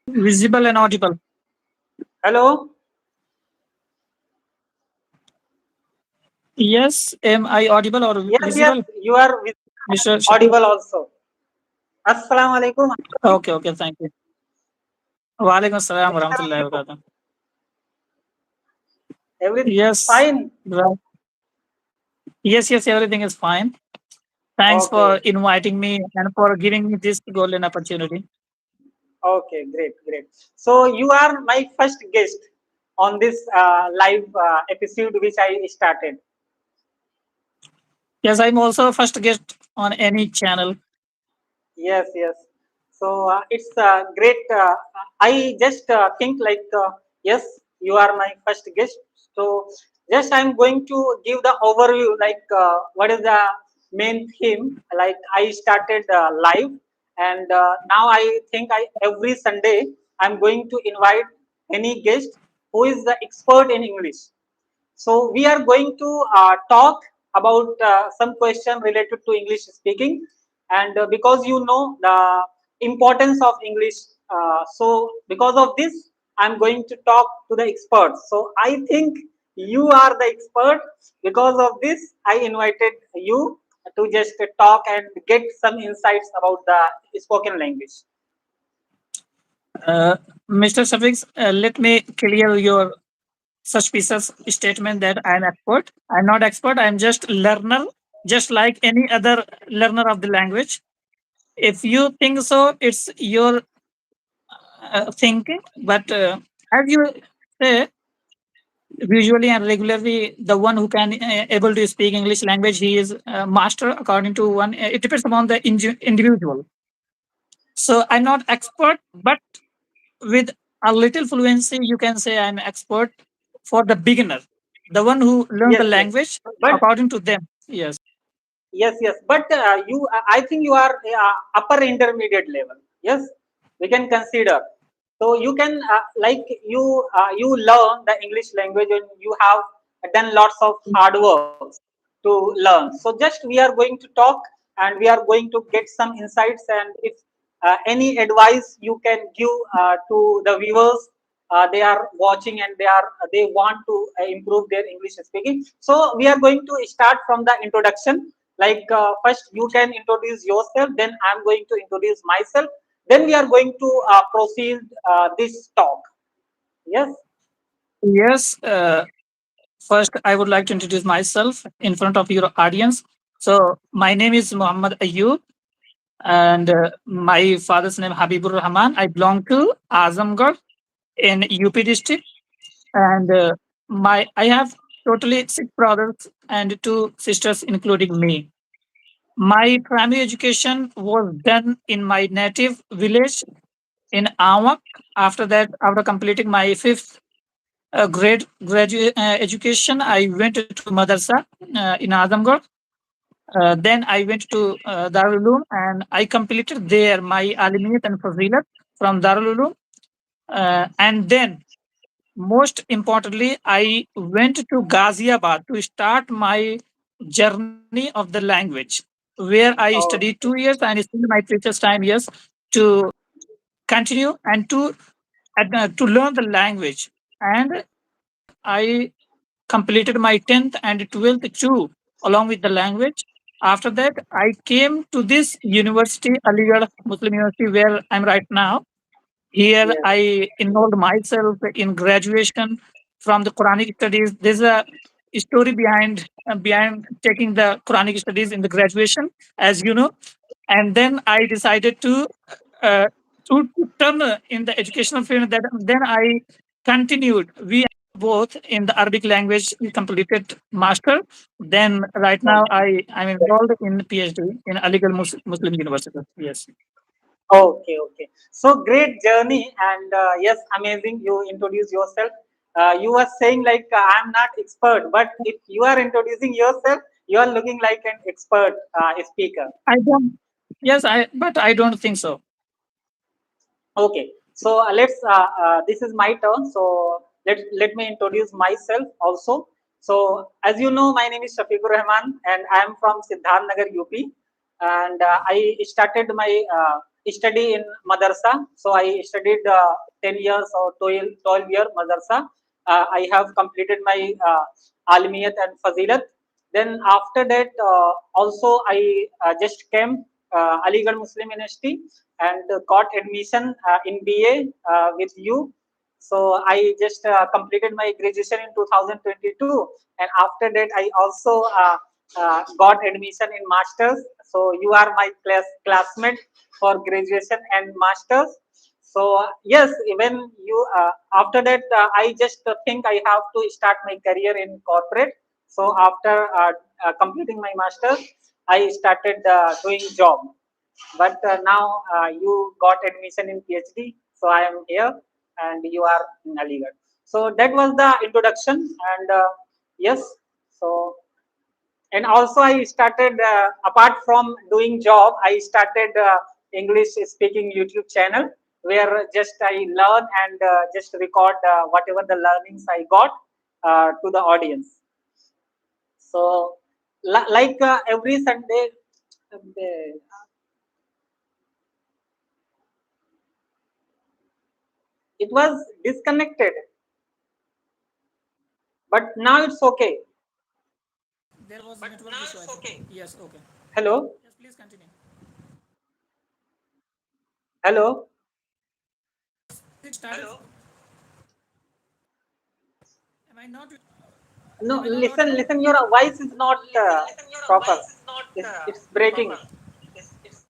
Visible and audible. Hello. Yes, am I audible or Yes, yes, visible, you are Mr. Shafeeq? audible also. Assalamu alaikum. Okay, okay, thank you. Walaikum assalam wa Where are rahmatullahi wa you? barakatuh. Everything Yes, fine. well, yes, everything is fine. Thanks for Okay. inviting me and for giving me this golden opportunity. Okay, great, great. So you are my first guest on this live episode which I started. Yes, I'm also a first guest on any channel. Yes, yes. So it's great. I just think like yes, you are my first guest. So just I'm going to give the overview like what is the main theme. Like I started live, and now I think I every Sunday I'm going to invite any guest who is the expert in English. So we are going to talk about some question related to English speaking, and because you know the importance of English, so because of this, I'm going to talk to the experts. So I think you are the expert. Because of this, I invited you to just talk and get some insights about the spoken language. Uh, Mr. Shafeeq, let me clear your suspicious statement that I'm expert. I'm not expert. I'm just learner, just like any other learner of the language. If you think so, it's your thinking. But as you say, usually and regularly, the one who can able to speak English language, he is master according to one. It depends upon the individual. So I'm not expert, but with a little fluency, you can say I'm expert for the beginner, the one who learn the Yes, yes. language But according to them. Yes. yes, yes, but I think you are upper intermediate level. Yes, we can consider. So you can you learn the English language and you have done lots of hard works to learn. So just we are going to talk and we are going to get some insights, and if any advice you can give to the viewers, they are watching and they want to improve their English speaking. So we are going to start from the introduction. Like first you can introduce yourself, then I'm going to introduce myself, then we are going to proceed this talk. Yes. Yes. First, I would like to introduce myself in front of your audience. So, my name is Muhammad Ayub, and my father's name Habibur Rahman. I belong to Azamgarh in UP district, and I have totally six brothers and two sisters, including me. My primary education was done in my native village in Awak. After that, after completing my fifth grade graduate education, I went to madrasa in Azamgarh. Then I went to Darul Uloom and I completed there my alimiyat and fazilat from Darul Uloom. And then, most importantly, I went to Ghaziabad to start my journey of the language, where I studied 2 years and spent my precious time, yes, to continue and to learn the language. And I completed my 10th and 12th too, along with the language. After that, I came to this university, Aligarh Muslim University, where I'm right now. Here, Yes. I enrolled myself in graduation from the Quranic studies. There's a story behind taking the Quranic studies in the graduation, as you know. And then I decided uh, to turn in the educational field. That then I continued. We both in the Arabic language. We completed master. Then right now I'm enrolled in PhD in Aligarh Muslim University. Yes. Okay, okay. So great journey, and yes, amazing. You introduce yourself. You were saying like I'm not expert, but if you are introducing yourself, you are looking like an expert speaker. I don't. Yes, but I don't think so. Okay, so let's. This is my turn. So let me introduce myself also. So as you know, my name is Shafeequr Rahman, and I am from Siddharth Nagar, UP. And I started my study in madrasa. So I studied 10 years or 12 year madrasa. I have completed my almiyat and fazilat. Then after that, also I just came Aligarh Muslim University and got admission in BA with you. So I just completed my graduation in 2022, and after that I also got admission in masters. So you are my classmate for graduation and masters. So yes, even you after that I just think I have to start my career in corporate. So after completing my masters, I started doing job. But now you got admission in PhD, so I am here and you are in Aligarh. So that was the introduction, and yes, so and also I started apart from doing job, I started English speaking YouTube channel where just I learn and just record whatever the learnings I got to the audience. So like every Sunday, it was disconnected, but now it's okay. There was a network issue, I think. Yes, okay. Hello, Yes, please continue. hello. It started. Hello. No, Am I not listen, audible? listen. Your voice is not Listen, your proper. voice is not It's breaking. proper. It's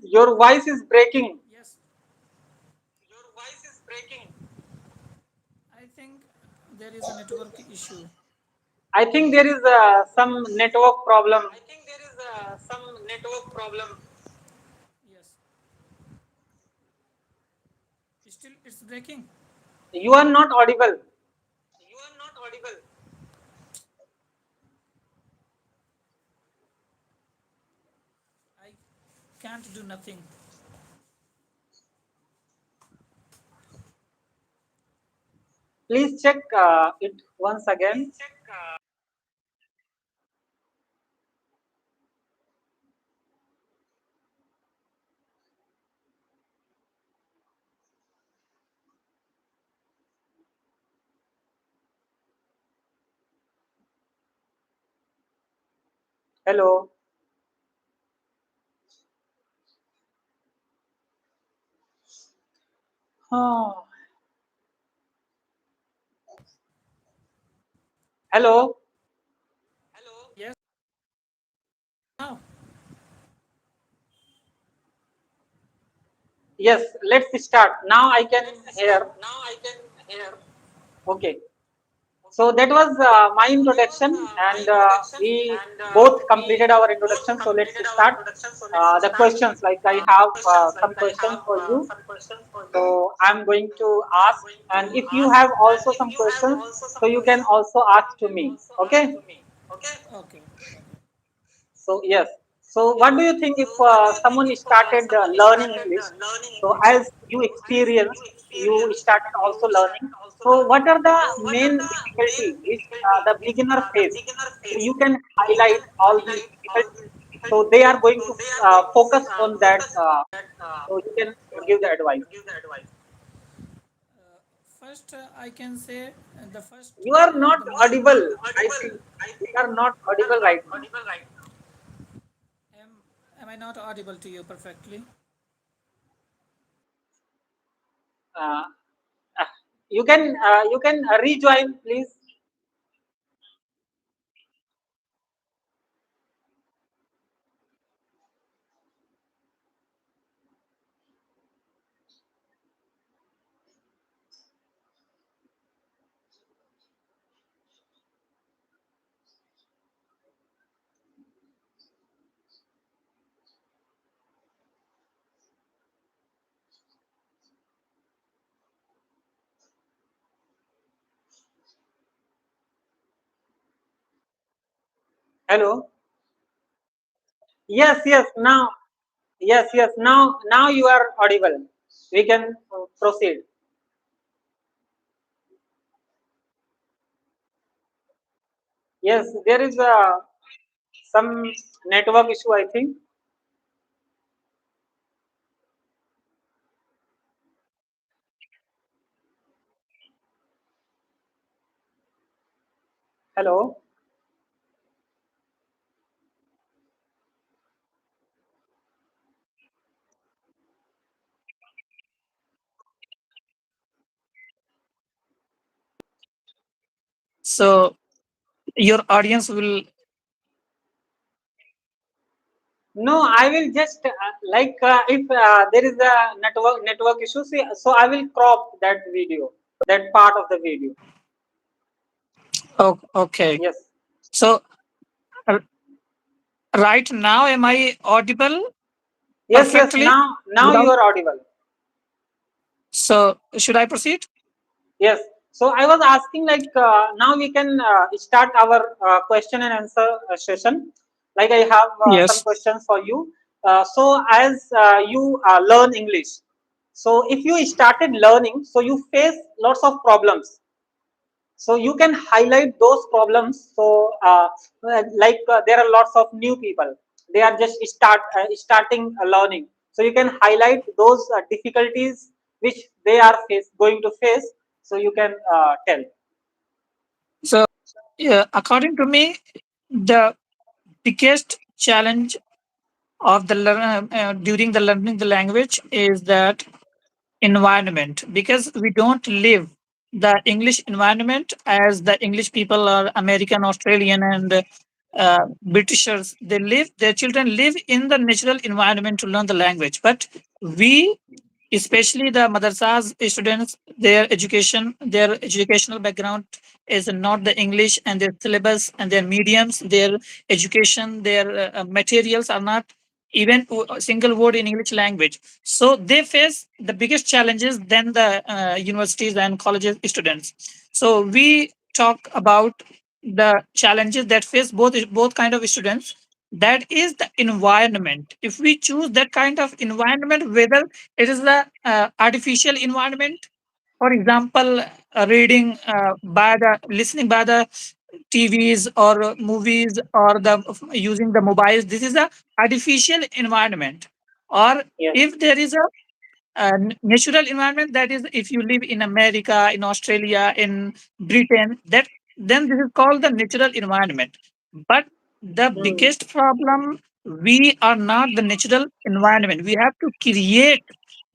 Your voice is breaking. yes. Your voice is breaking. I think there is a network issue. I think there is some network problem. I think there is some network problem. Yes. Still, it's breaking. You are not audible. You are not audible. I can't do nothing. Please check it once again. Please check. Hello. Oh. Hello. Hello. Yes. Now. Yes. Let's start. Now I can Let's start. hear. Now I can hear. Okay. So that was my So that was introduction, my and introduction, we and both we completed our both introduction. So let's completed our start introduction. So let's the start questions. Like I have questions. Like some I questions have for you. some questions for you. So I'm going So to I'm ask, going to and if you ask, have and also if some you have questions, also so some you can questions, also so ask you to can me. also ask Okay. to me. Okay. Okay. Okay. So yes. So what Yes. do you think if So what do you think someone if started someone learning started English? learning So English? as you So as you experienced, you experience, started you also learning. started also So learning. what are the So what are main the main difficulty which difficulty the which beginner the face? beginner So face? you can So you can highlight all these highlight all difficulties. these So difficulties. they are going So to they are going to focus on that. focus that So you can give the advice. give the advice. First, I can say You are not the most audible. I audible. think I you think are not you are audible not right now. audible right now. Am I not audible to you perfectly? Uh, uh, you can rejoin, please. Hello. Yes, yes. Now, yes, yes. Now you are audible. We can proceed. Yes, there is a. some network issue, I think. Hello. So your audience will. No, I will just if there is a network issue, so I will crop that video, that part of the video. Oh, okay. Yes, So r- right now, am I audible yes, yes. perfectly? Now you Without. are audible. So should I proceed? Yes. So I was asking now we can start our question and answer session. Like I have some Yes. questions for you. So as you learn English, so if you started learning, so you face lots of problems. So you can highlight those problems. So there are lots of new people, they are just starting learning, so you can highlight those difficulties which they are going to face, so you can tell. So yeah, according to me, the biggest challenge of the during the learning the language is that environment, because we don't live the English environment as the English people or American, Australian, and Britishers. They live, their children live in the natural environment to learn the language. But we, especially the madrasas students, their educational background is not the English, and their syllabus and their mediums, their education, their materials are not even a single word in English language. So they face the biggest challenges than the universities and colleges students. So we talk about the challenges that face both kind of students. That is the environment. If we choose that kind of environment, whether it is the artificial environment, for example, reading by the listening by the TVs or movies or the using the mobiles, this is a artificial environment. Or Yes. if there is a natural environment, that is if you live in America, in Australia, in Britain, that then this is called the natural environment. But the Hmm. biggest problem, we are not the natural environment. We have to create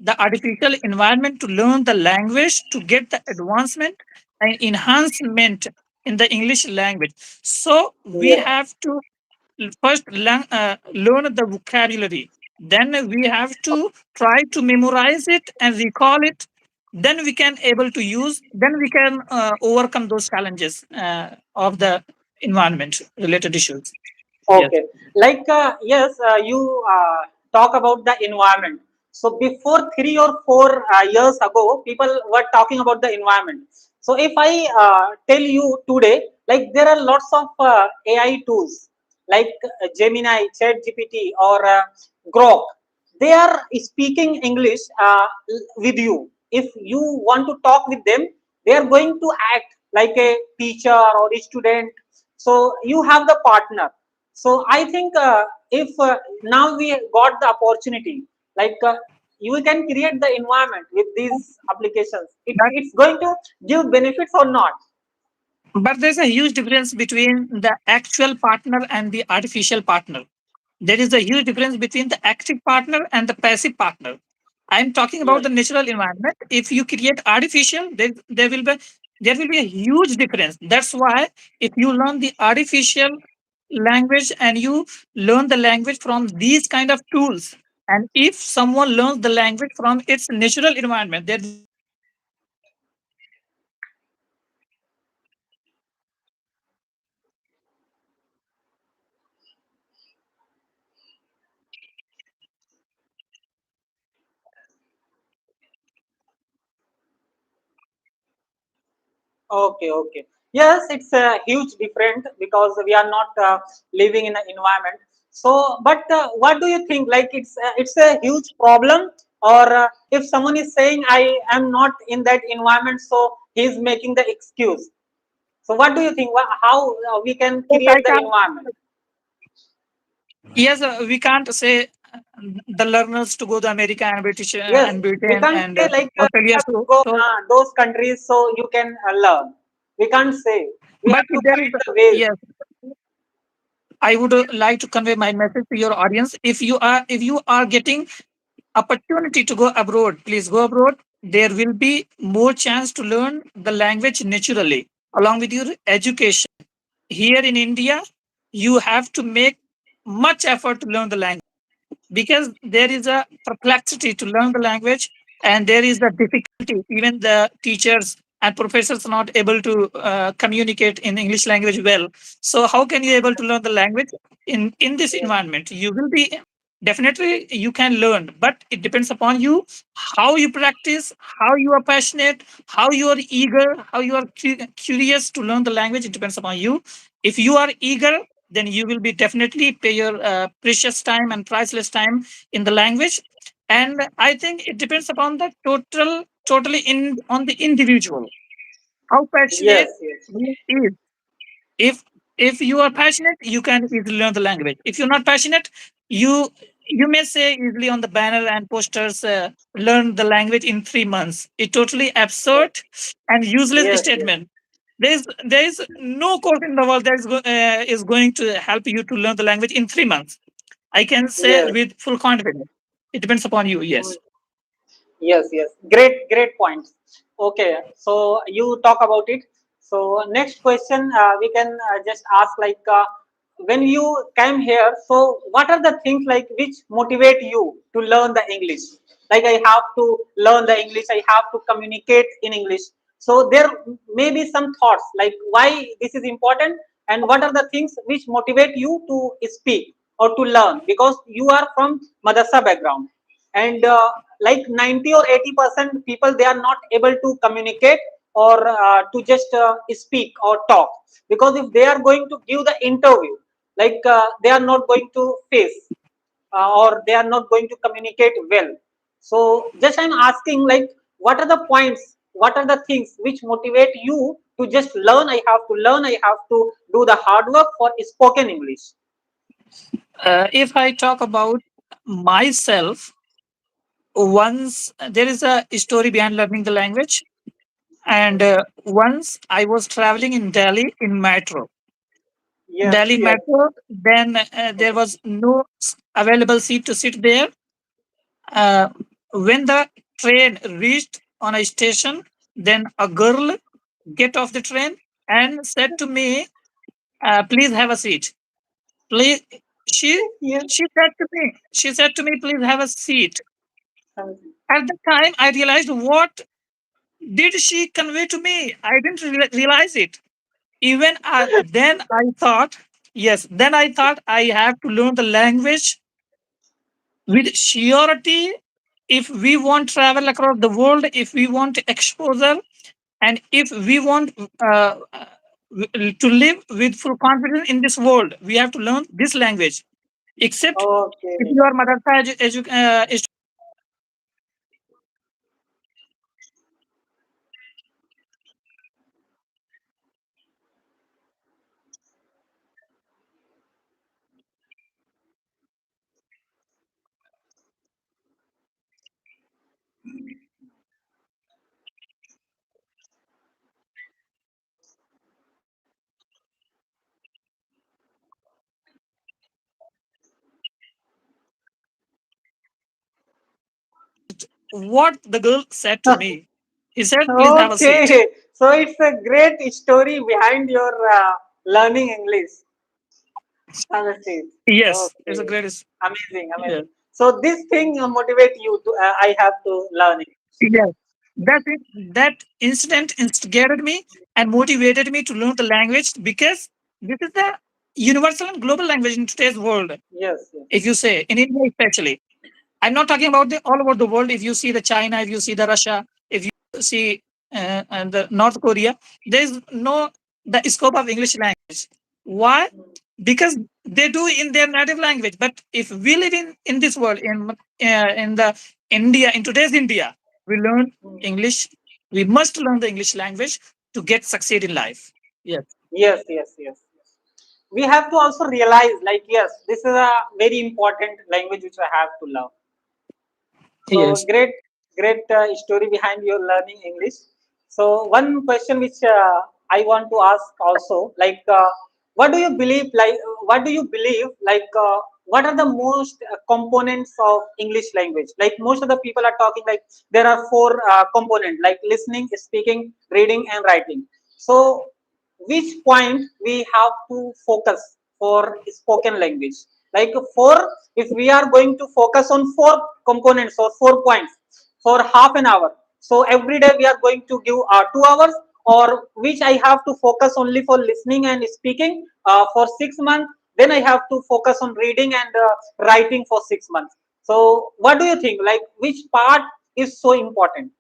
the artificial environment to learn the language, to get the advancement and enhancement in the English language. So we Yeah. have to first learn the vocabulary, then we have to try to memorize it and recall it, then we can able to use, then we can overcome those challenges of the environment related issues. Yes. Okay. Yes, you talk about the environment. So before 3 or 4 years ago, people were talking about the environment. So if I tell you today, like there are lots of AI tools like Gemini, ChatGPT, or Grok. They are speaking English with you. If you want to talk with them, they are going to act like a teacher or a student. So you have the partner. So I think if now we got the opportunity, you can create the environment with these applications, but it's going to give benefits or not. but there's a huge difference between the actual partner and the artificial partner. There is a huge difference between the active partner and the passive partner. I'm talking about Yes. the natural environment. If you create artificial, there will be a huge difference. That's why if you learn the artificial language and you learn the language from these kind of tools, and if someone learns the language from its natural environment, there is a huge difference. Because artificial environment is Okay, okay. Yes, it's a huge different because we are not living in an environment. So, but what do you think? Like it's a huge problem, or if someone is saying I am not in that environment, so he's making the excuse. So, what do you think? How we can yes, I create the can environment? Yes, we can't say the learners to go to America and British Yes, and we Britain can't and say like you Australia. have to go So, those countries so you can learn. We can't say. We but have to if there is, find the ways. yes, I would like to convey my message to your audience. If you are getting opportunity to go abroad, please go abroad. There will be more chance to learn the language naturally along with your education. Here in India, you have to make much effort to learn the language because there is a perplexity to learn the language and there is a difficulty. Even the teachers and professors are not able to communicate in English language well. So how can you able to learn the language in this Yes, environment? You will be definitely you can learn, but it depends upon you how you practice, how you are passionate, how you are eager, how you are curious to learn the language. It depends upon you. If you are eager, then you will be definitely pay your precious time and priceless time in the language. And I think it depends upon the totally in on the individual how yes, passionate yes, he is. If if you are passionate, you can easily learn the language. If you're not passionate, you you may say easily on the banner and posters, learn the language in 3 months. It's totally yes, absurd and useless yes, yes. statement. There is no course in the world that is going to help you to learn the language in 3 months. I can say Yes. with full confidence. It depends upon you. Mm. Yes. Yes, yes. Great points. Okay, so you talk about it. So next question, we can just ask like, when you came here, so what are the things like which motivate you to learn the English? Like I have to learn the English, I have to communicate in English. So there may be some thoughts like why this is important and what are the things which motivate you to speak or to learn because you are from madrasa background and like 90 or 80% people they are not able to communicate or to just speak or talk because if they are going to give the interview like they are not going to face or they are not going to communicate well. So just I'm asking like what are the points, what are the things which motivate you to just learn, I have to learn, I have to do the hard work for spoken English. If I talk about myself, once there is a story behind learning the language. And once I was traveling in Delhi in metro. Yes, Delhi yes. metro. Then there was no available seat to sit there. Uh, when the train reached on a station, then a girl get off the train and said to me, "Please have a seat. Please." She Yes. she said to me, "Please have a seat." At the time, I realized what did she convey to me. I didn't realize it. Even then I thought, yes, then I thought I have to learn the language with surety if we want travel across the world, if we want exposure, and if we want to live with full confidence in this world, we have to learn this language. Except if Okay. you are madrasa what the girl said to me. He said, "Please have a seat." Okay, so it's a great story behind your learning English. Honestly. Yes, it's Okay, a greatest. amazing, Yeah. amazing. So this thing motivate you to. I have to learn it. Yes, that incident instigated me and motivated me to learn the language because this is the universal and global language in today's world. Yes, yes. If you say in India, especially, I'm not talking about the all over the world. If you see the China, if you see the Russia, if you see and the North Korea, there is no the scope of English language. Why? Mm, Because they do in their native language. But if we live in this world in the India in today's India, we learn mm. English. We must learn the English language to get succeed in life. Yes. Yes, yes, yes, yes. we have to also realize like yes, this is a very important language which I have to learn. So Yes. great, great story behind your learning English. So one question which I want to ask also, like, what do you believe? Like, what do you believe? Like, what are the most components of English language? Like, most of the people are talking like there are four components, like listening, speaking, reading, and writing. So, which point we have to focus for spoken language? Like, four, if we are going to focus on four components or 4 points for half an hour, so every day we are going to give 2 hours, or which I have to focus only for listening and speaking for 6 months, then I have to focus on reading and writing for 6 months. So what do you think, like which part is so important?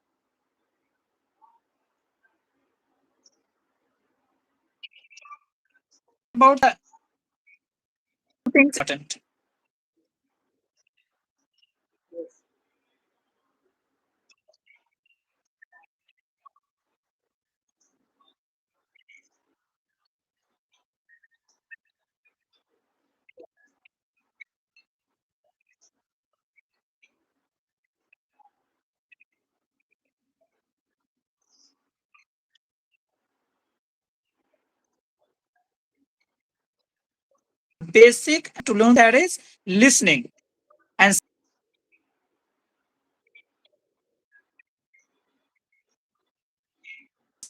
About the things important. Yes. Basic to learn that is listening, and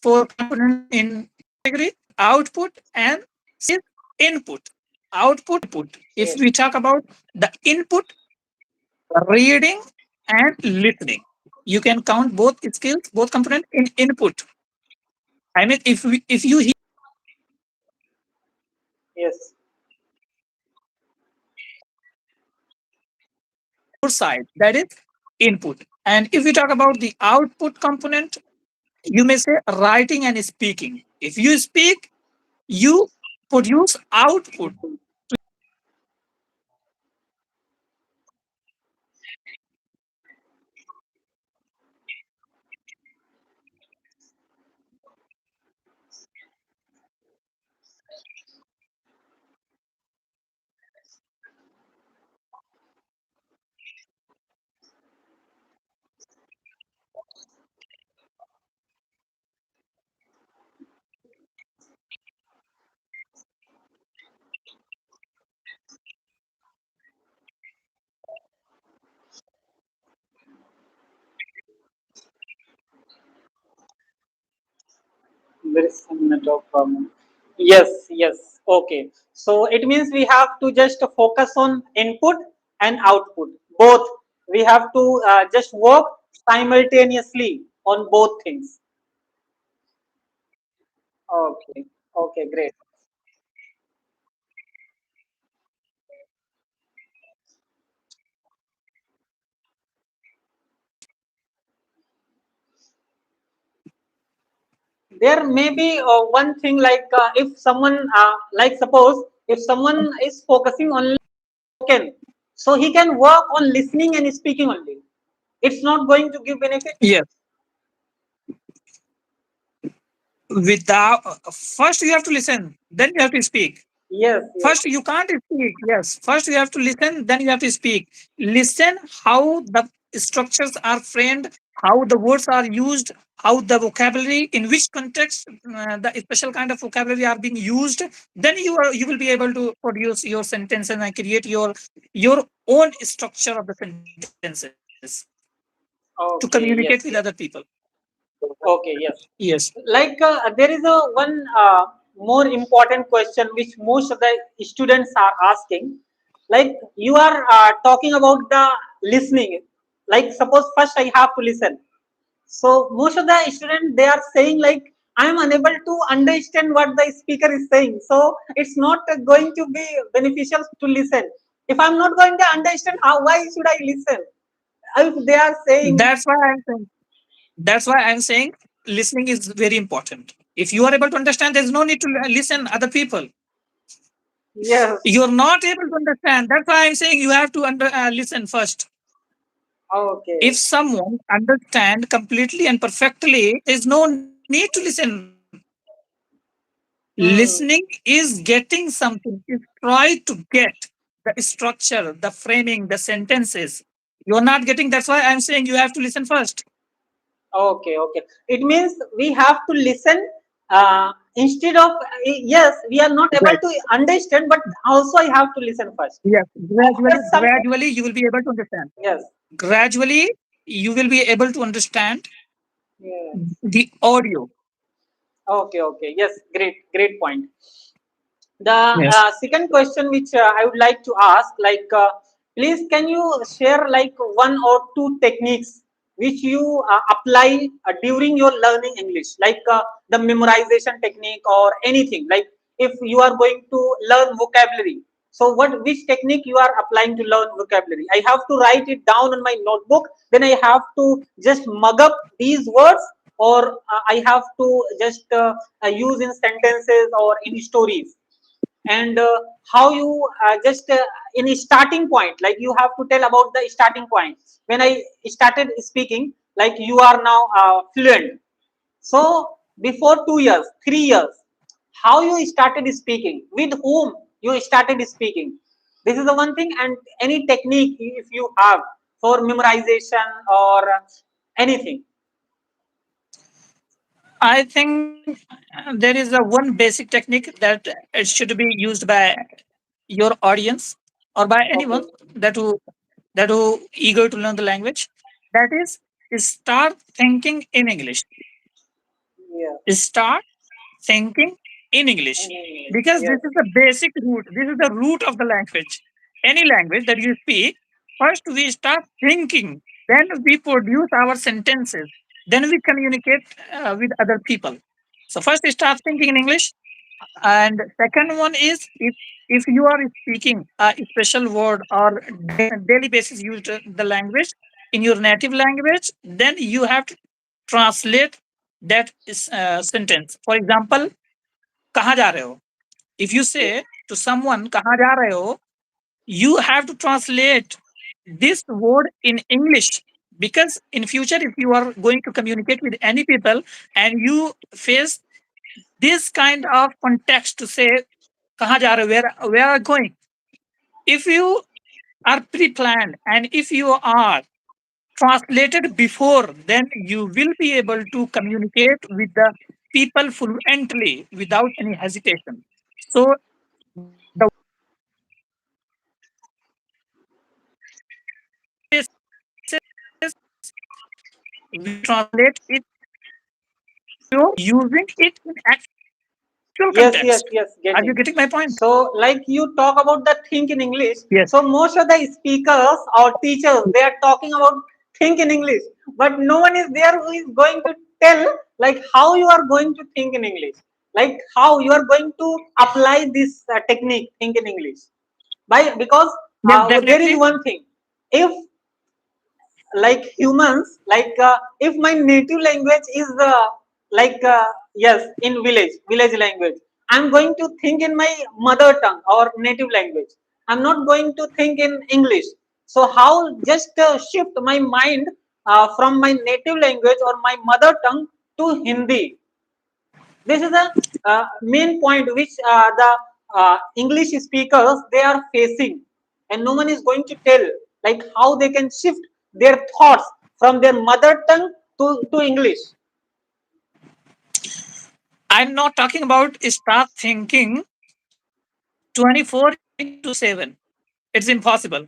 four components in category: output and is input. Output. If Yes. we talk about the input, reading and listening, you can count both skills, both components in input. I mean, if you hear Yes. your side, that is input. And if we talk about the output component, you may say writing and speaking. If you speak, you produce output. There is some network problem. Yes, yes. Okay. So it means we have to just focus on input and output. Both. We have to just work simultaneously on both things. Okay. Okay, great. There may be one thing like if someone, like suppose, if someone is focusing on spoken, so he can work on listening and speaking only. It's not going to give benefit. Yes. Without first you have to listen, then you have to speak. Yes, yes. First you can't speak. Yes. First you have to listen, then you have to speak. Listen how the structures are framed, how the words are used, how the vocabulary, in which context the special kind of vocabulary are being used. Then you will be able to produce your sentences and create your own structure of the sentences to communicate with Okay, other yes, people. yes. Okay, yes. Yes. Like there is a one more important question which most of the students are asking. Like you are talking about the listening. Like suppose first I have to listen. So most of the students they are saying like I am unable to understand what the speaker is saying. So it's not going to be beneficial to listen. If I'm not going to understand, how why should I listen? If they are saying That's why I'm saying. That's why I'm saying listening is very important. If you are able to understand, there's no need to listen other people. yes, You're not able to understand. That's why I'm saying you have to listen first. okay, If someone understand completely and perfectly, there's no need to listen. Hmm. Listening is getting something, is try to get the structure, the framing, the sentences. You're not getting, that's why I'm saying you have to listen first. Okay, okay. It means we have to listen instead of, yes, we are not able Right. to understand, but also I have to listen first. Yes. Yes, Gradually, some, gradually you will be able to understand. yes, Gradually you will be able to understand yes. the audio. Okay, okay. Yes, great, great point. The Yes. second question which I would like to ask, like, please can you share like one or two techniques which you apply during your learning English, like the memorization technique or anything. Like if you are going to learn vocabulary, so what which technique you are applying to learn vocabulary? I have to write it down on my notebook. Then I have to just mug up these words, or I have to just use in sentences or in stories, and how you just in a starting point, like you have to tell about the starting point when I started speaking, like you are now fluent. So before 2 years, 3 years, how you started speaking, with whom you started speaking, this is the one thing. And any technique if you have for memorization or anything. I think there is a one basic technique that it should be used by your audience or by anyone Okay. that who eager to learn the language. That is start thinking in English. Yeah. Start thinking in English, because this Yes. is the basic root. This is the root of the language. Any language that you speak, first we start thinking, then we produce our sentences, then we communicate with other people. So first we start thinking in English, and second one is if you are speaking a special word or daily basis use the language in your native language, then you have to translate that sentence. For example, कहाँ जा रहे हो? If you Yes. say to someone कहाँ जा रहे हो, you have to translate this word in English, because in future if you are going to communicate with any people and you face this kind of context to say कहाँ जा रहे हो, where are you going, if you are pre-planned and if you are translated before, then you will be able to communicate with the people fluently without any hesitation. So the one basic technique we translate it in actual sentences, we translate it using it in actual context. Yes, yes, Are yes, you getting getting. my point? So, like you talk about the think in English. Yes. So, most of the speakers or teachers they are talking about think in English, but no one is there who is going to tell like how you are going to think in English, like how you are going to apply this technique think in English. By because Yes, there is definitely. one thing. If like humans, like if my native language is like yes, in village language, I'm going to think in my mother tongue or native language. I'm not going to think in English. So how just shift my mind from my native language or my mother tongue to Hindi. This is the main point which the English speakers they are facing, and no one is going to tell like how they can shift their thoughts from their mother tongue to English. I'm not talking about start thinking 24 into 7. It's impossible.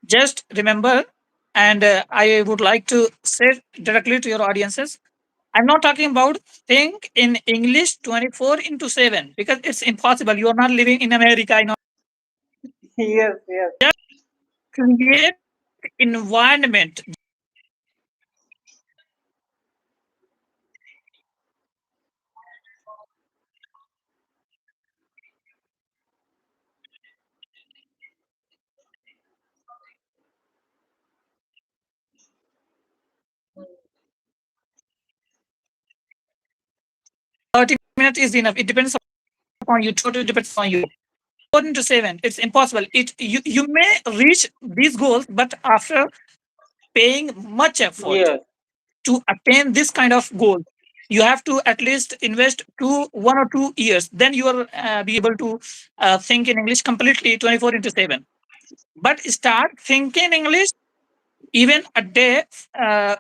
Just remember, and I would like to say directly to your audiences, I'm not talking about think in English 24 into 7, because it's impossible. You are not living in America. You know, Yes, yes, create environment. Minutes is enough. It depends upon you. Totally depends upon you. 4 into 7. It's impossible. You may reach these goals, but after paying much effort yes. to attain this kind of goal. You have to at least invest 1 or 2 years, then you are be able to think in English completely 24 into 7. But start thinking English even a day,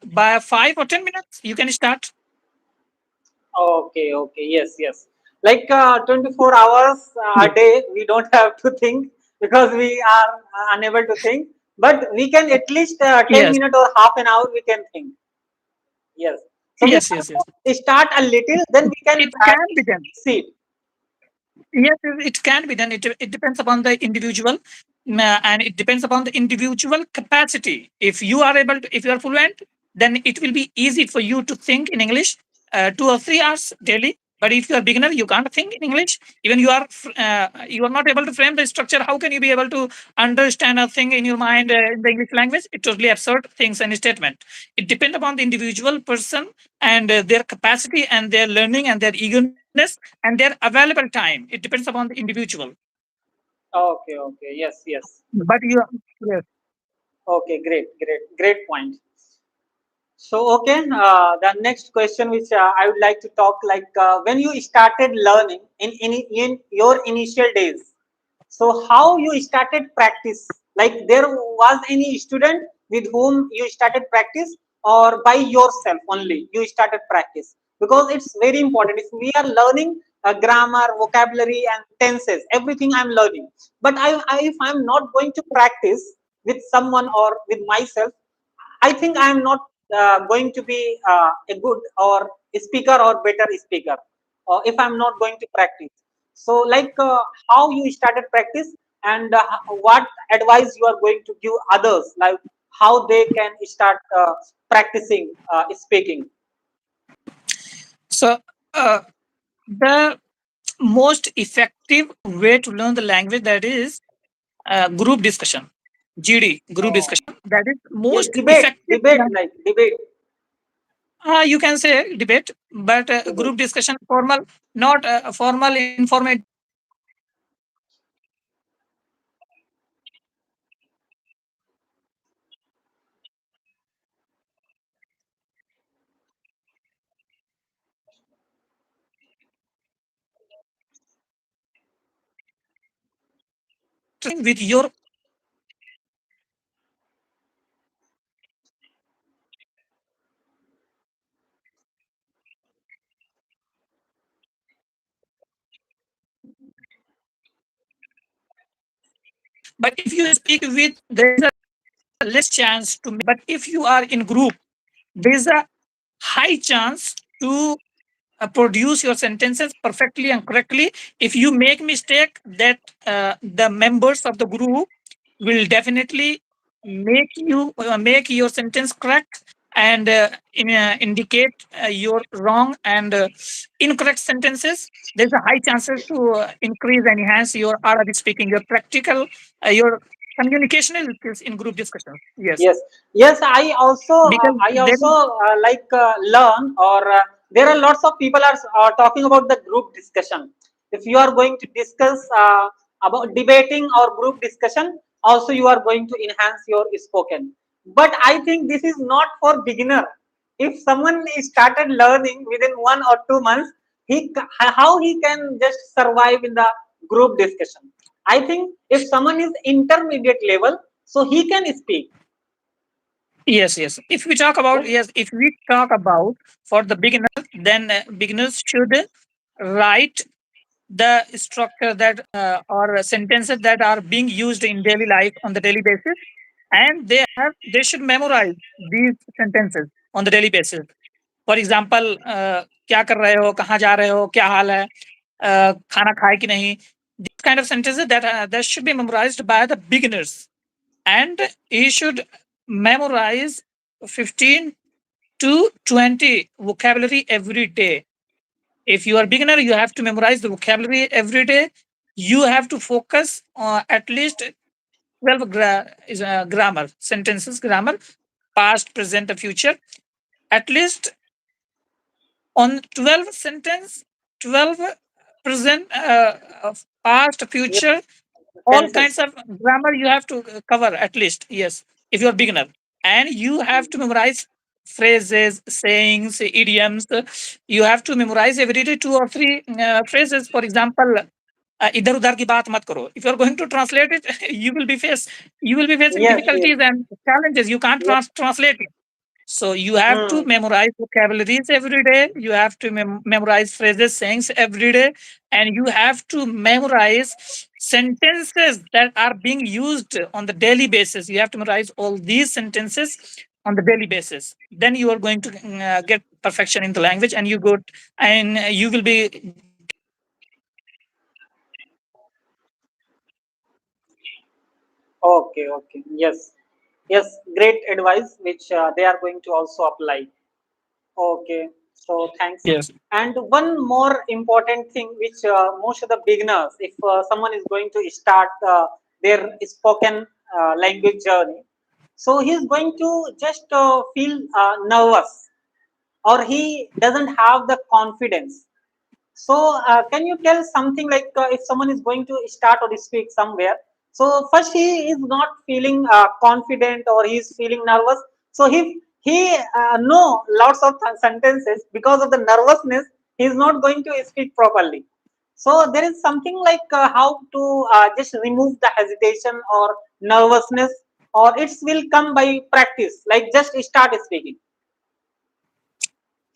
by 5 or 10 minutes you can start. Okay, okay, yes, yes. Like 24 hours a Yes, day, we don't have to think because we are unable to think. But we can at least 10 yes, minutes or half an hour we can think. Yes. So we yes, have yes, yes. to start a little, then we can It can be done. exceed. Yes, it can be done. It depends upon the individual, and it depends upon the individual capacity. If you are able to, if you are fluent, then it will be easy for you to think in English 2 or 3 hours daily. But if you are beginner, you can't think in English. Even you are not able to frame the structure. How can you be able to understand a thing in your mind in the English language? It's totally absurd things and statement. It depends upon the individual person and their capacity and their learning and their eagerness and their available time. It depends upon the individual. Okay, okay, yes, yes. But you, yes, Okay, great, great, great point. So, okay, the next question which I would like to talk like when you started learning in your initial days. So, how you started practice? Like there was any student with whom you started practice, or by yourself only you started practice? Because it's very important. If we are learning grammar, vocabulary, and tenses, everything I'm learning. But if I'm not going to practice with someone or with myself, I think I am not going to be a good or a speaker or better speaker if I'm not going to practice. So, like how you started practice and what advice you are going to give others, like how they can start practicing speaking. so the most effective way to learn the language, that is group discussion, GD, group Oh, discussion. That is yes, most debate, effective. debate, like debate. You can say debate, but Debate. group discussion, formal, not formal, informal discussion with your but if you speak with, there is a less chance to, but if you are in group, there is a high chance to produce your sentences perfectly and correctly. If you make mistake, that the members of the group will definitely make your sentence correct, and indicate your wrong and incorrect sentences. There's a high chances to increase and enhance your Arabic speaking, your practical, your communicational skills in group discussions. Yes, Yes, yes. because I there also is, like learn or there are lots of people are talking about the group discussion. If you are going to discuss about debating or group discussion, also you are going to enhance your spoken. But I think this is not for beginner. If someone is started learning within 1 or 2 months, how he can just survive in the group discussion? I think if someone is intermediate level, so he can speak. yes, yes. If we talk about, yes, if we talk about for the beginners, then beginners should write the structure that or sentences that are being used in daily life on the daily basis, and they should memorize these sentences on the daily basis. For example, क्या कर रहे हो, कहाँ जा रहे हो, क्या हाल है, खाना खाए कि नहीं. These kind of sentences that should be memorized by the beginners, and he should memorize 15 to 20 vocabulary every day. If you are beginner, you have to memorize the vocabulary every day. You have to focus on at least 12 grammar sentences, grammar, past, present, and future. At least on 12 sentence, 12 present, past, Yes, future, all tenses. kinds of grammar you have to cover at least. Yes, if you are beginner, and you have to memorize phrases, sayings, idioms. You have to memorize every day two or three phrases. For example, इधर उधर की बात मत करो. If you are going to translate it, you will be facing Yes, yes, difficulties and challenges. You can't yes. translate it. So you have to Hmm. memorize vocabularies every day. You have to memorize phrases, sayings every day, and you have to memorize sentences that are being used on the daily basis. You have to memorize all these sentences on the daily basis. Then you are going to get perfection in the language, and you will be getting Okay, okay. Yes, yes. Great advice, which they are going to also apply. Okay, so thanks. yes. And one more important thing, which most of the beginners, if someone is going to start their spoken language journey, so he is going to just feel nervous, or he doesn't have the confidence. So, can you tell something like if someone is going to start or speak somewhere? So, first he is not feeling confident or he is feeling nervous. So, if he know lots of sentences because of the nervousness, he is not going to speak properly. So, there is something like how to just remove the hesitation or nervousness, or it will come by practice. Like just start speaking.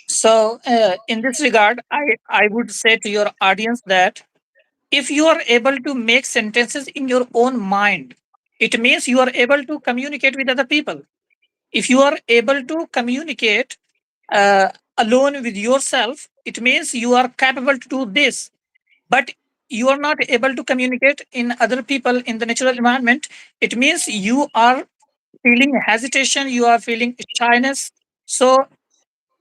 So, in this regard, I would say to your audience that if you are able to make sentences in your own mind, it means you are able to communicate with other people. If you are able to communicate uh, alone with yourself, it means you are capable to do this. But you are not able to communicate in other people in the natural environment, it means you are feeling hesitation, you are feeling shyness. So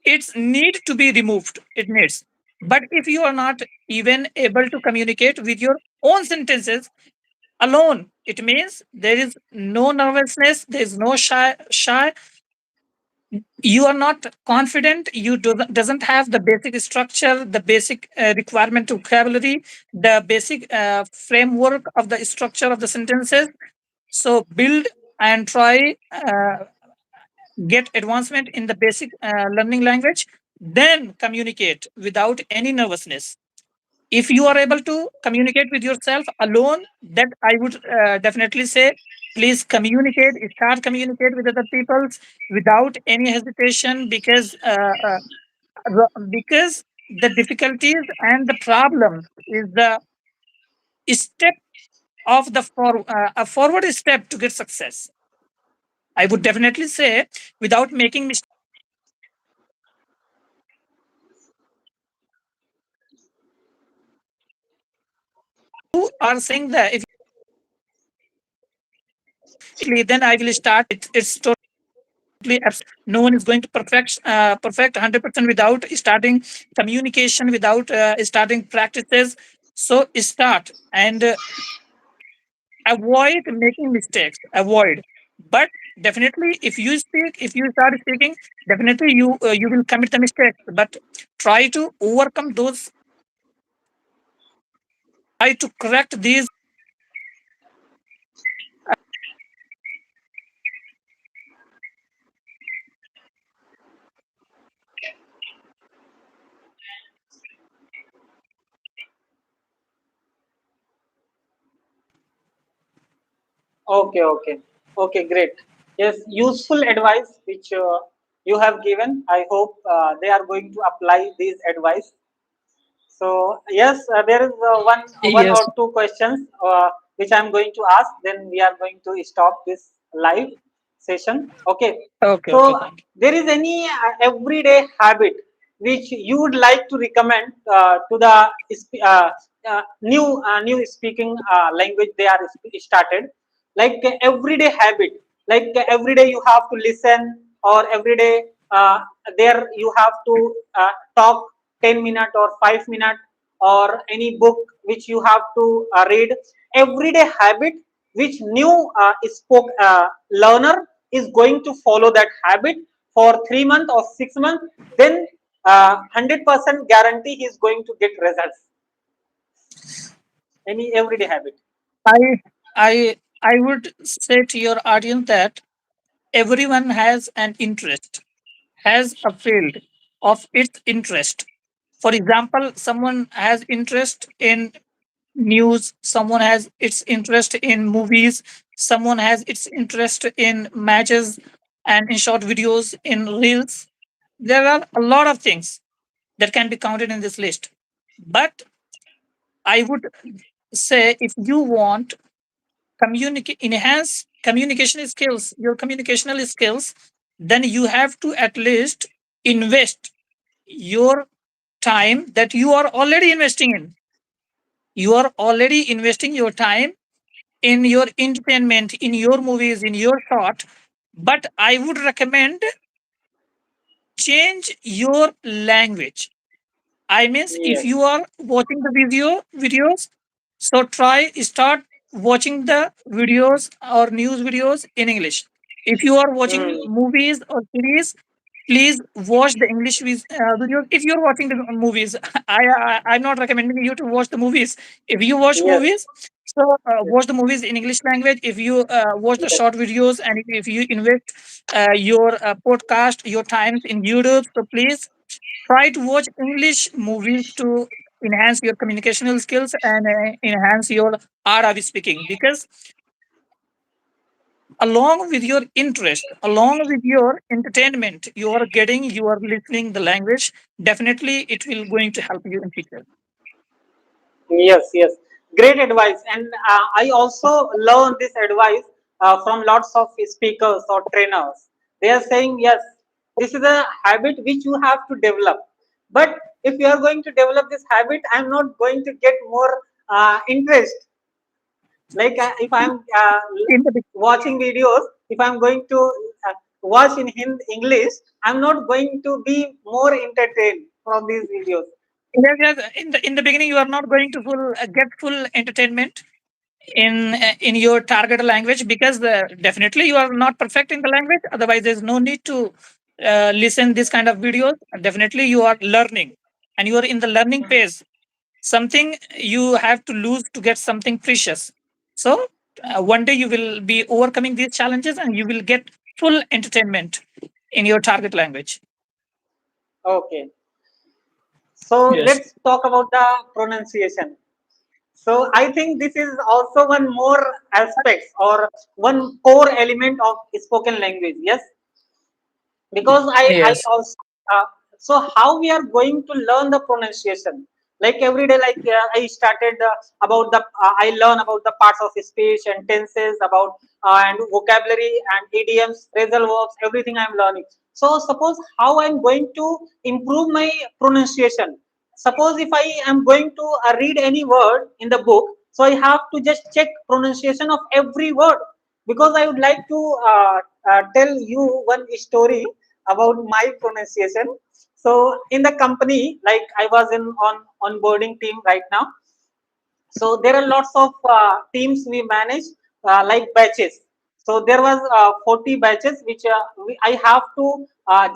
it's need to be removed, it needs. But if you are not even able to communicate with your own sentences alone, it means there is no nervousness, there is no shy, you are not confident, you doesn't have the basic structure, the basic requirement vocabulary, the basic framework of the structure of the sentences. So build and try, get advancement in the basic learning language, then communicate without any nervousness. If you are able to communicate with yourself alone, that I would definitely say, please communicate, start communicate with other people without any hesitation, because the difficulties and the problem is the step of a forward step to get success. I would definitely say, without making mistakes, you are saying that if then I will start. It's totally no one is going to perfect 100% without starting communication, without starting practices. So start and avoid making mistakes. Avoid, but definitely if you start speaking, definitely you will commit the mistakes. But try to overcome those. Try to correct these. Okay, okay, okay, great. Yes, useful advice which you have given. I hope they are going to apply these advice. So yes, there is one Yes. or two questions which I'm going to ask. Then we are going to stop this live session. Okay. Okay. Okay. So Thank you. there is any everyday habit which you would like to recommend to the new speaking language they are started, like everyday habit, like every day you have to listen, or every day there you have to talk 10 minute or 5 minute, or any book which you have to read. Everyday habit which new spoke learner is going to follow that habit for 3 months or 6 months, then 100% guarantee he is going to get results. Any everyday habit. I I would say to your audience that everyone has an interest. has a field of its interest. For example, someone has interest in news, someone has its interest in movies, someone has its interest in matches and in short videos, in reels. There are a lot of things that can be counted in this list. But I would say if you want enhance communication skills, your communicational skills, then you have to at least invest your time that you are already investing in. You are already investing your time in your entertainment, in your movies, in your short. But I would recommend change your language. I means if Yes. you are watching the videos, so try start watching the videos or news videos in English. If you are watching Hmm. movies or series, please watch the English videos. If you're watching the movies, I'm not recommending you to watch the movies. If you watch Yes. movies, so Yes. watch the movies in English language. If you watch the Yes. short videos, and if you invest your podcast, your times in YouTube, so please try to watch English movies to enhance your communicational skills and enhance your art of speaking. Because along with your interest, along with your entertainment, you are listening the language. Definitely, it will going to help you in future. Yes, yes, great advice. And I also learned this advice from lots of speakers or trainers. They are saying, yes, this is a habit which you have to develop. But if you are going to develop this habit, I'm not going to get more interest. Like if I'm In the watching videos, if I'm going to watch in English, I'm not going to be more entertained from these videos. yes, yes, in the beginning, you are not going to get full entertainment in your target language, because definitely you are not perfect in the language. Otherwise, there's no need to listen this kind of videos. Definitely, you are learning, and you are in the learning phase. Something you have to lose to get something precious. So one day you will be overcoming these challenges, and you will get full entertainment in your target language. Okay. So Yes. let's talk about the pronunciation. So I think this is also one more aspect or one core element of spoken language. Yes, because I Yes. also so how we are going to learn the pronunciation, like every day, like I started about the I learn about the parts of speech and tenses about and vocabulary and idioms, phrasal verbs, everything I'm learning. So suppose how I'm going to improve my pronunciation. Suppose if I am going to read any word in the book, so I have to just check pronunciation of every word, because I would like to tell you one story about my pronunciation. So in the company, like I was in on onboarding team right now. So there are lots of teams we manage, like batches. So there was 40 batches which I have to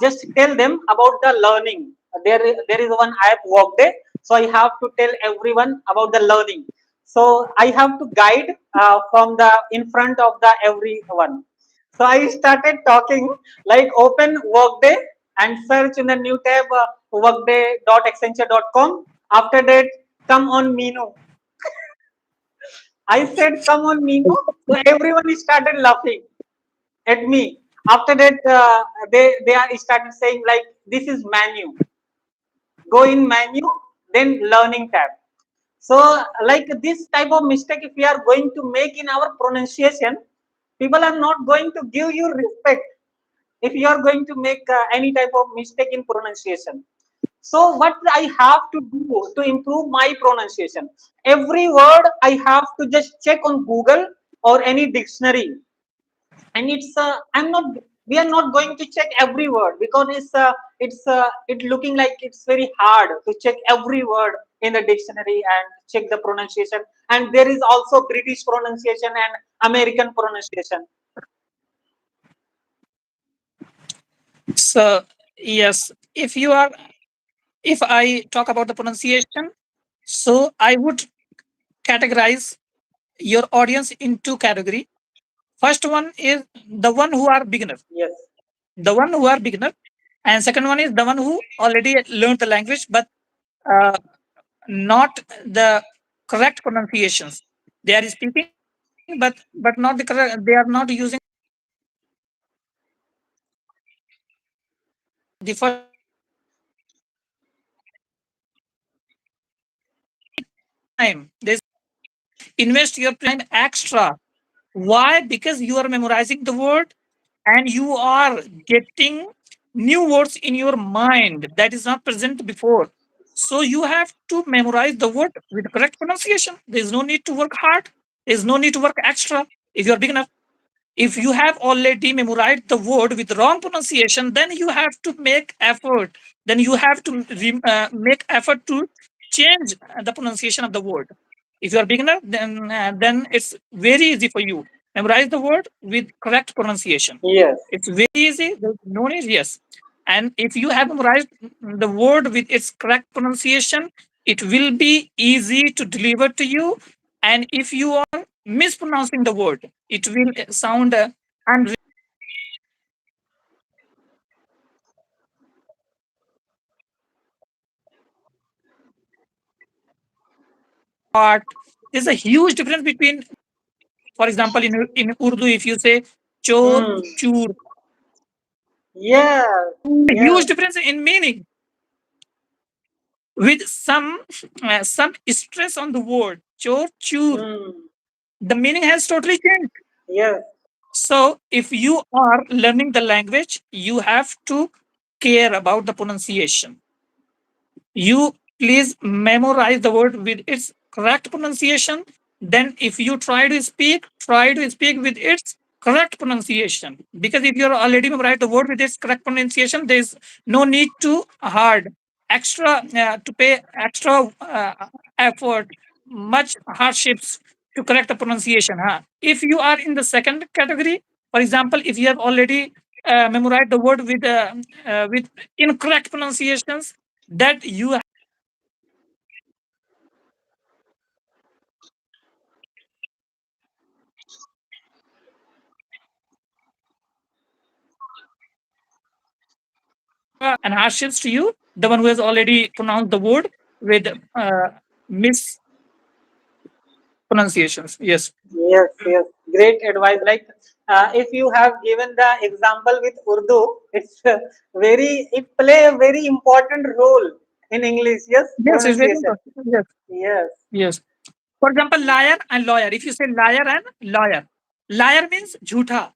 just tell them about the learning. There is one app Workday, so I have to tell everyone about the learning. So I have to guide from the in front of the everyone. So I started talking, like open Workday and search in the new tab workday.accenture.com. After that, come on menu. I said, come on, Mino. So everyone started laughing at me. After that, they are started saying like, this is menu. Go in menu, then learning tab. So like this type of mistake, if we are going to make in our pronunciation, people are not going to give you respect if you are going to make any type of mistake in pronunciation. So what I have to do to improve my pronunciation? Every word I have to just check on Google or any dictionary, and it's I'm not. We are not going to check every word, because it looking like it's very hard to check every word in the dictionary and check the pronunciation. And there is also British pronunciation and American pronunciation. So yes, if I talk about the pronunciation, so I would categorize your audience in two category. First one is the one who are beginner. Yes. The one who are beginner. and second one is the one who already learned the language but uh, not the correct pronunciations. They are speaking, but not the correct. They are not using the first time. They invest your time extra. Why? Because you are memorizing the word and you are getting new words in your mind that is not present before. So you have to memorize the word with correct pronunciation. There is no need to work hard. There is no need to work extra if you are beginner. If you have already memorized the word with wrong pronunciation, then you have to make effort. Then you have to make effort to change the pronunciation of the word. If you are beginner, then it's very easy for you. Memorize the word with correct pronunciation. Yes. It's very easy. There's no need. Yes, and if you have memorized the word with its correct pronunciation, it will be easy to deliver to you. And if you are mispronouncing the word, it will sound unart. There's a huge difference between, for example, in Urdu, if you say chor, Hmm. chur, Yeah. a Yes. huge difference in meaning with some stress on the word chor, chur. Hmm. The meaning has totally changed. Yes. So, if you are learning the language, you have to care about the pronunciation. You please memorize the word with its correct pronunciation. Then if you try to speak with its correct pronunciation, because if you're already memorized the word with its correct pronunciation, there's no need to hard extra to pay extra effort, much hardships to correct the pronunciation, huh? If you are in the second category, for example, if you have already memorized the word with incorrect pronunciations, that you and hardships to you, the one who has already pronounced the word with mispronunciations. Yes. Yes, yes, great advice. Like, if you have given the example with Urdu, it's it play a very important role in English. Yes, Yes, it's very pronunciation. important. Yes. Yes. Yes. For example, liar and lawyer. If you say liar and lawyer, liar means झूठा,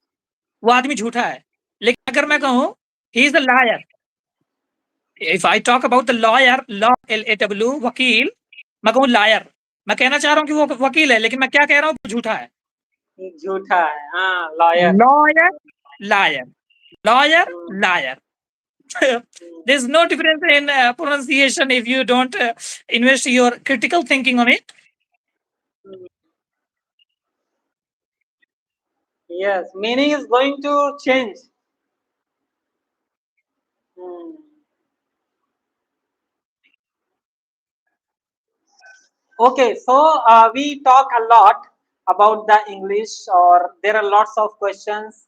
वो आदमी झूठा है. लेकिन अगर मैं कहूँ he is a liar. If I talk about the lawyer, law LAW वकील, मैं कहूँ liar. मैं कहना चाह रहा हूँ कि वो वकील है, लेकिन मैं क्या कह रहा हूँ, झूठा है. झूठा है हाँ lawyer Lawyer, liar. Lawyer, liar. There's no difference in pronunciation if you don't invest your critical thinking on it. yes meaning is going to change. Hmm. Okay, so we talk a lot about the English, or there are lots of questions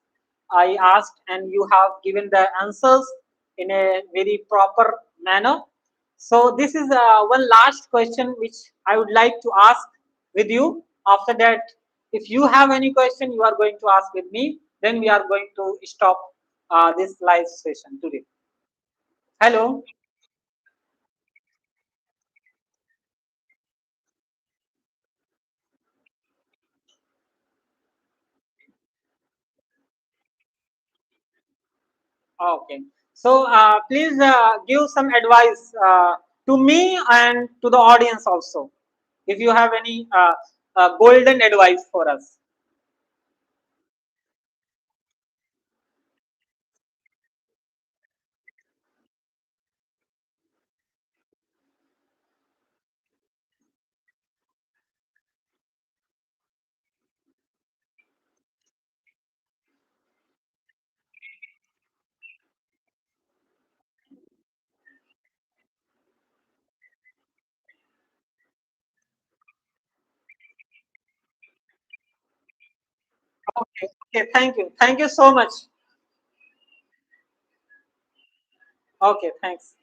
I asked, and you have given the answers in a very proper manner. So, this is one last question which I would like to ask with you. After that, if you have any question you are going to ask with me, then we are going to stop this live session today. Hello. Okay. So please give some advice to me and to the audience also, if you have any golden advice for us. Okay. Okay. Thank you. Thank you so much. Okay, thanks.